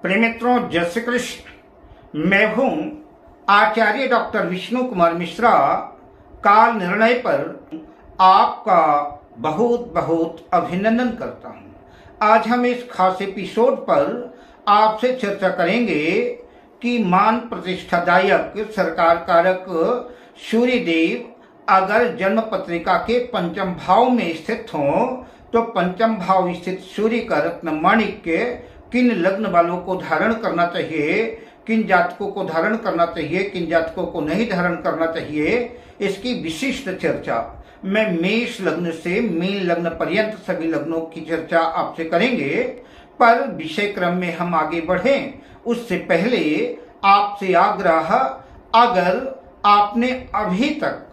प्रिय मित्रों, जय श्री कृष्ण। मैं हूं आचार्य डॉक्टर विष्णु कुमार मिश्रा। काल निर्णय पर आपका बहुत बहुत अभिनंदन करता हूं। आज हम इस खास एपिसोड पर आपसे चर्चा करेंगे कि मान प्रतिष्ठादायक सरकार कारक सूर्यदेव अगर जन्म पत्रिका के पंचम भाव में स्थित हों तो पंचम भाव स्थित सूर्य का रत्न माणिक्य किन लग्न वालों को धारण करना चाहिए, किन जातकों को धारण करना चाहिए, किन जातकों को नहीं धारण करना चाहिए, इसकी विशिष्ट चर्चा मैं मेष लग्न से मीन लग्न पर्यंत सभी लग्नों की चर्चा आपसे करेंगे। पर विषय क्रम में हम आगे बढ़ें उससे पहले आपसे आग्रह, अगर आपने अभी तक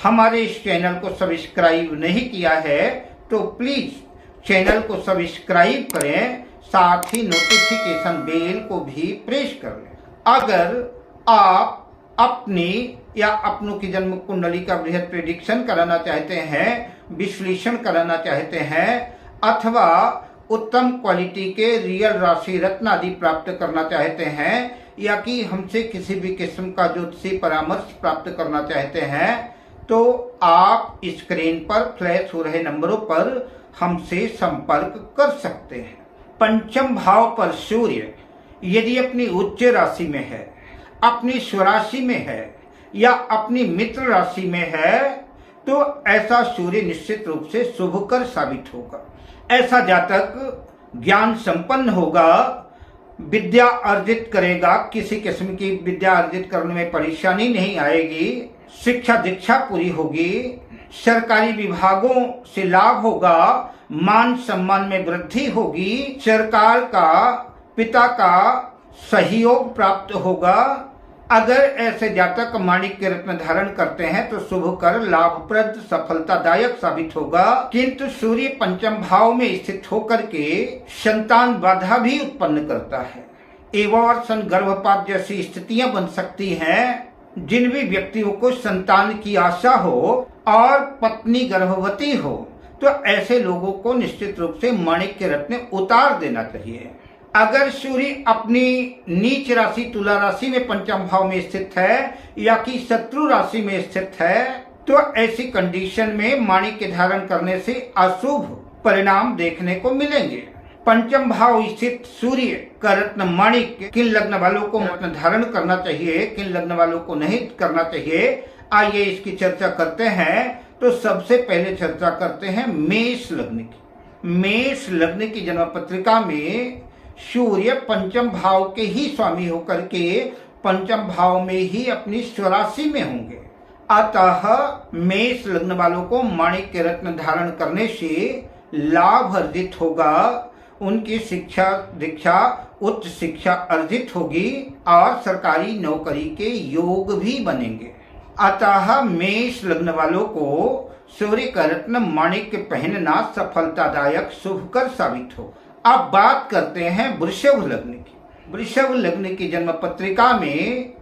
हमारे इस चैनल को सब्सक्राइब नहीं किया है तो प्लीज चैनल को सब्सक्राइब करें, साथ ही नोटिफिकेशन बेल को भी प्रेस कर लें। अगर आप अपनी या अपनों की जन्म कुंडली का बृहद प्रेडिक्शन कराना चाहते हैं, विश्लेषण कराना चाहते हैं, अथवा उत्तम क्वालिटी के रियल राशि रत्न आदि प्राप्त करना चाहते हैं, या कि हमसे किसी भी किस्म का ज्योतिषी परामर्श प्राप्त करना चाहते हैं, तो आप स्क्रीन पर फ्लैश हो रहे नंबरों पर हमसे संपर्क कर सकते हैं। पंचम भाव पर सूर्य यदि अपनी उच्च राशि में है, अपनी स्वराशि में है या अपनी मित्र राशि में है तो ऐसा सूर्य निश्चित रूप से शुभकर साबित होगा। ऐसा जातक ज्ञान संपन्न होगा, विद्या अर्जित करेगा, किसी किस्म की विद्या अर्जित करने में परेशानी नहीं आएगी, शिक्षा दीक्षा पूरी होगी, सरकारी विभागों से लाभ होगा, मान सम्मान में वृद्धि होगी, सरकार का पिता का सहयोग प्राप्त होगा। अगर ऐसे जातक माणिक्य रत्न धारण करते हैं तो शुभ कर लाभप्रद सफलतादायक साबित होगा। किंतु सूर्य पंचम भाव में स्थित होकर के संतान बाधा भी उत्पन्न करता है। एवं गर्भपात जैसी स्थितियां बन सकती हैं। जिन भी व्यक्तियों को संतान की आशा हो और पत्नी गर्भवती हो तो ऐसे लोगों को निश्चित रूप से माणिक्य रत्न उतार देना चाहिए। अगर सूर्य अपनी नीच राशि तुला राशि में पंचम भाव में स्थित है या कि शत्रु राशि में स्थित है तो ऐसी कंडीशन में माणिक्य धारण करने से अशुभ परिणाम देखने को मिलेंगे। पंचम भाव स्थित सूर्य का रत्न माणिक्य किन लग्न वालों को रत्न धारण करना चाहिए, किन लग्न वालों को नहीं करना चाहिए, आइए इसकी चर्चा करते हैं। तो सबसे पहले चर्चा करते हैं मेष लग्न की। मेष लग्न की जन्म पत्रिका में सूर्य पंचम भाव के ही स्वामी होकर के पंचम भाव में ही अपनी स्वराशि में होंगे। अतः मेष लग्न वालों को माणिक्य रत्न धारण करने से लाभ अर्जित होगा, उनकी शिक्षा दीक्षा उच्च शिक्षा अर्जित होगी और सरकारी नौकरी के योग भी बनेंगे। अतः मेष लग्न वालों को सूर्य का रत्न माणिक्य पहनना सफलतादायक शुभकर साबित हो। अब बात करते हैं वृषभ लग्न की। वृषभ लग्न की जन्म पत्रिका में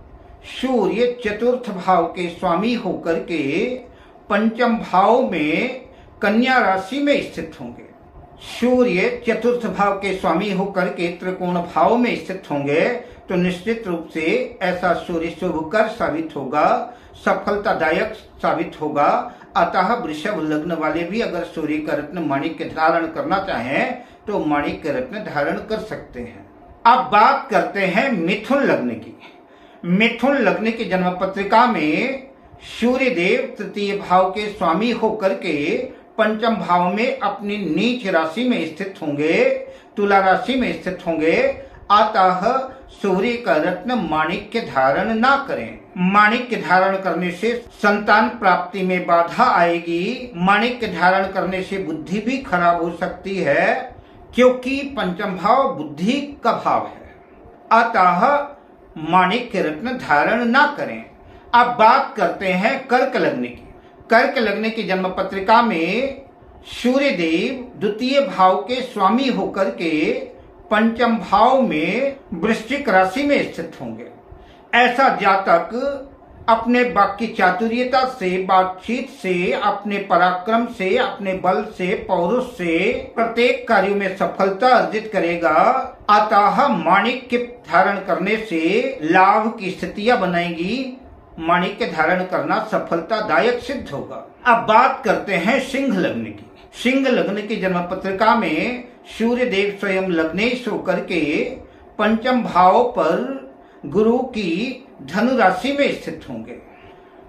सूर्य चतुर्थ भाव के स्वामी होकर के पंचम भाव में कन्या राशि में स्थित होंगे। सूर्य चतुर्थ भाव के स्वामी होकर के त्रिकोण भाव में स्थित होंगे तो निश्चित रूप से ऐसा सूर्य शुभकर साबित होगा, सफलतादायक साबित होगा। अतः वृषभ लग्न वाले भी अगर सूर्य का रत्न माणिक्य धारण करना चाहें तो माणिक्य रत्न धारण कर सकते हैं। अब बात करते हैं मिथुन लग्न की। मिथुन लग्न की जन्म पत्रिका में सूर्य देव तृतीय भाव के स्वामी होकर के पंचम भाव में अपनी नीच राशि में स्थित होंगे, तुला राशि में स्थित होंगे। अतः सूर्य का रत्न माणिक्य धारण ना करें। माणिक्य धारण करने से संतान प्राप्ति में बाधा आएगी। माणिक्य धारण करने से बुद्धि भी खराब हो सकती है, क्योंकि पंचम भाव बुद्धि का भाव है। अतः माणिक्य रत्न धारण ना करें। अब बात करते हैं कर्क लग्न की। कर्क लग्न की जन्म पत्रिका में सूर्य देव द्वितीय भाव के स्वामी होकर के पंचम भाव में वृश्चिक राशि में स्थित होंगे। ऐसा जातक अपने बाकी चातुर्यता से, बातचीत से, अपने पराक्रम से, अपने बल से, पौरुष से प्रत्येक कार्य में सफलता अर्जित करेगा। अतः माणिक्य धारण करने से लाभ की स्थितियां बनाएगी। माणिक्य धारण करना सफलतादायक सिद्ध होगा। अब बात करते हैं सिंह लग्न की। सिंह लग्न की जन्म पत्रिका में सूर्य देव स्वयं लग्नेश होकर के पंचम भाव पर गुरु की धनु राशि में स्थित होंगे।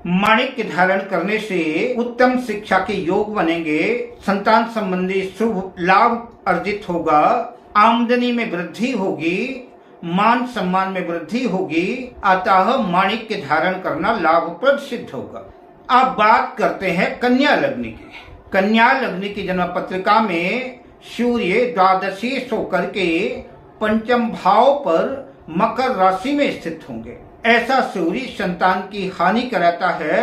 माणिक्य धारण करने से उत्तम शिक्षा के योग बनेंगे। संतान संबंधी शुभ लाभ अर्जित होगा। आमदनी में वृद्धि होगी। मान सम्मान में वृद्धि होगी। अतः माणिक्य धारण करना लाभप्रद सिद्ध होगा। अब बात करते हैं कन्या लग्न की। कन्या लग्न की जन्म पत्रिका में सूर्य द्वादशी होकर के पंचम भाव पर मकर राशि में स्थित होंगे। ऐसा सूर्य संतान की हानि कराता है।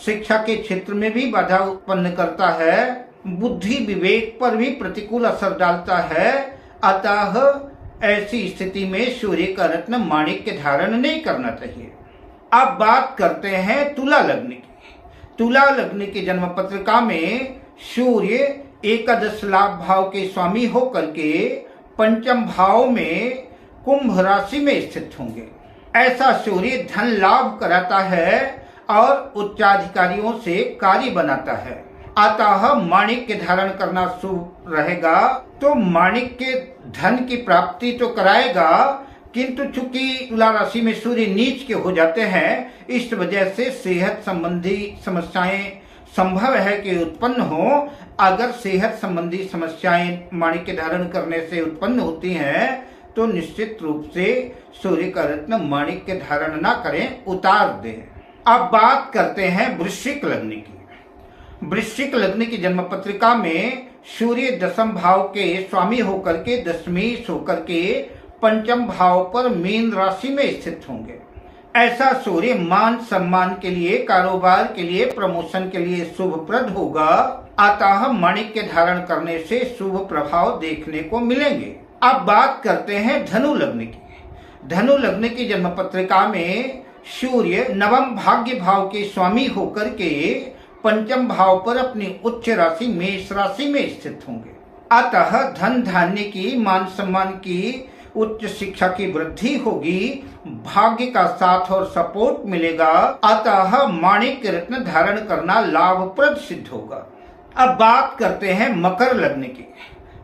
शिक्षा के क्षेत्र में भी बाधा उत्पन्न करता है। बुद्धि विवेक पर भी प्रतिकूल असर डालता है। अतः ऐसी स्थिति में सूर्य का रत्न माणिक्य धारण नहीं करना चाहिए। अब बात करते हैं तुला लग्न की। तुला लग्न की जन्म पत्रिका में सूर्य एकादश लाभ भाव के स्वामी होकर के पंचम भाव में कुंभ राशि में स्थित होंगे। ऐसा सूर्य धन लाभ कराता है और उच्चाधिकारियों से कार्य बनाता है। अतः माणिक्य धारण करना शुभ रहेगा। तो माणिक्य धन की प्राप्ति तो कराएगा, किंतु चूंकि तुला राशि में सूर्य नीच के हो जाते हैं, इस वजह से सेहत संबंधी समस्याएं संभव है कि उत्पन्न हो। अगर सेहत संबंधी समस्याएं माणिक्य धारण करने से उत्पन्न होती हैं तो निश्चित रूप से सूर्य का रत्न माणिक्य धारण ना करें, उतार दें। अब बात करते हैं वृश्चिक लग्न की। वृश्चिक लग्न की जन्म पत्रिका में सूर्य दशम भाव के स्वामी होकर के दशमेश होकर के पंचम भाव पर मीन राशि में स्थित होंगे। ऐसा सूर्य मान सम्मान के लिए, कारोबार के लिए, प्रमोशन के लिए शुभप्रद होगा। अतः माणिक्य धारण करने से शुभ प्रभाव देखने को मिलेंगे। अब बात करते हैं धनु लग्न की। धनु लग्न की जन्म पत्रिका में सूर्य नवम भाग्य भाव के स्वामी होकर के पंचम भाव पर अपनी उच्च राशि मेष राशि में स्थित होंगे। अतः धन धान्य की, मान सम्मान की, उच्च शिक्षा की वृद्धि होगी। भाग्य का साथ और सपोर्ट मिलेगा। अतः माणिक्य रत्न धारण करना लाभप्रद सिद्ध होगा। अब बात करते हैं मकर लग्न की।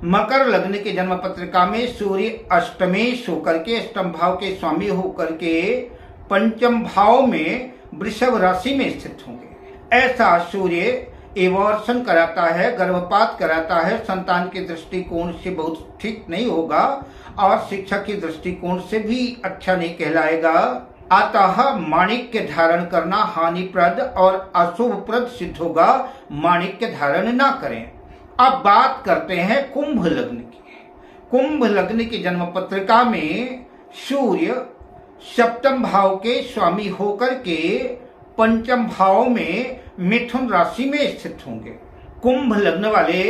मकर लग्न की जन्म पत्रिका में सूर्य अष्टमेश होकर के अष्टम भाव के स्वामी होकर के पंचम भाव में वृषभ राशि में स्थित होंगे। ऐसा सूर्य एवॉर्शन कराता है, गर्भपात कराता है। संतान के दृष्टिकोण से बहुत ठीक नहीं होगा और शिक्षा के दृष्टिकोण से भी अच्छा नहीं कहलाएगा। अतः माणिक्य धारण करना हानिप्रद और अशुभप्रद सिद्ध होगा। माणिक्य धारण ना करें। अब बात करते हैं कुंभ लग्न की। कुंभ लग्न की जन्म पत्रिका में सूर्य सप्तम भाव के स्वामी होकर के पंचम भाव में मिथुन राशि में स्थित होंगे। कुंभ लग्न वाले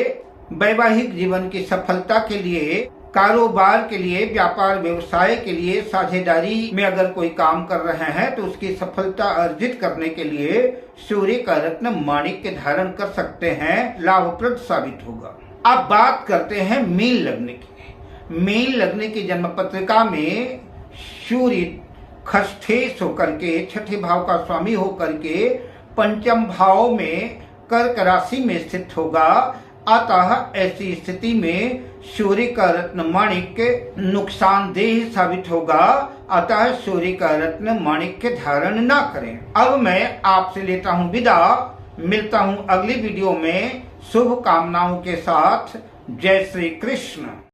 वैवाहिक जीवन की सफलता के लिए, कारोबार के लिए, व्यापार व्यवसाय के लिए, साझेदारी में अगर कोई काम कर रहे हैं तो उसकी सफलता अर्जित करने के लिए सूर्य का रत्न माणिक्य धारण कर सकते हैं। लाभप्रद साबित होगा। अब बात करते हैं मीन लग्न की। मीन लग्न की जन्म पत्रिका में सूर्य खष्ठेश होकर के छठे भाव का स्वामी होकर के पंचम भाव में कर्क राशि में स्थित होगा। अतः ऐसी स्थिति में सूर्य का रत्न माणिक्य नुकसानदेह साबित होगा। अतः सूर्य का रत्न माणिक्य धारण ना करें। अब मैं आपसे लेता हूँ विदा। मिलता हूँ अगली वीडियो में शुभ कामनाओं के साथ। जय श्री कृष्ण।